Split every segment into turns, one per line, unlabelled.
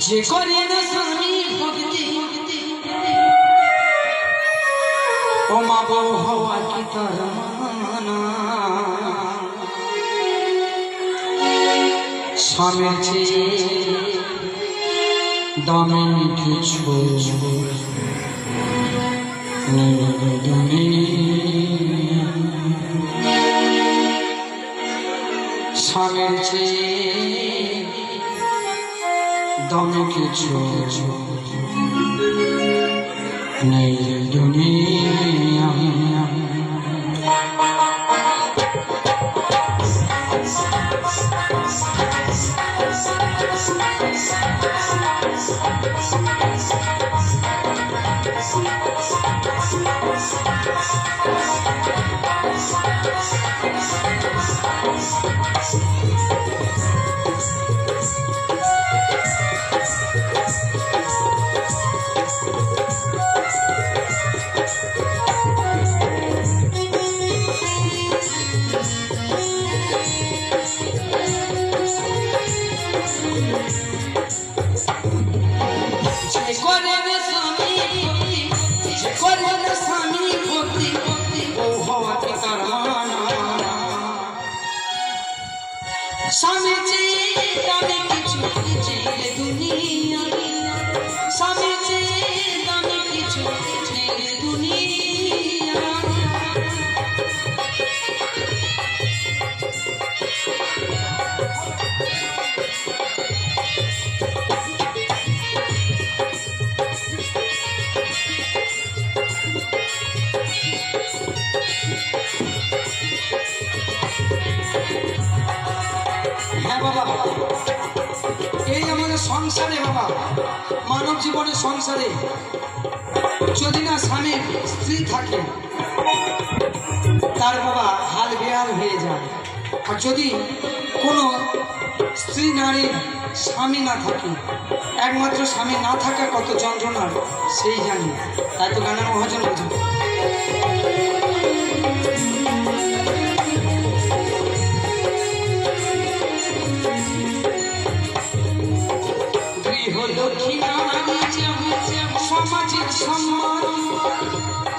যে করে না স্বামী ভক্তি ও মা বউ হওয়া কি তার মানা স্বামীর চেয়ে দামি কিছু স্বামীর চেয়ে দামি কিছু নেই দুনিয়া স্বামী চেয়ে দামি কিছু নেই দুনিয়া স্বামী চেয়ে দামি কিছু নেই দুনিয়া হ্যাঁ বাবা, এই আমাদের সংসারে বাবা, মানব জীবনের সংসারে যদি না স্বামীর স্ত্রী থাকে তার বাবা হাল বেহাল হয়ে যায়। আর যদি কোনো স্ত্রী নারীর স্বামী না থাকে, একমাত্র স্বামী না থাকা কত যন্ত্রণার সেই জানি। তাই তো গানের মহাজন বোঝে সমাজের সম্মান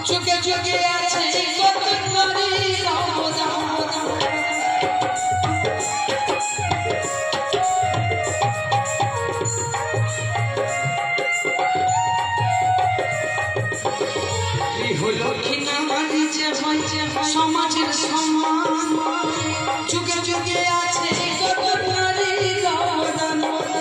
চোখে চোখে আছে কত নারীর অবদান। গৃহলক্ষ্মী নারী যে হয় সমাজ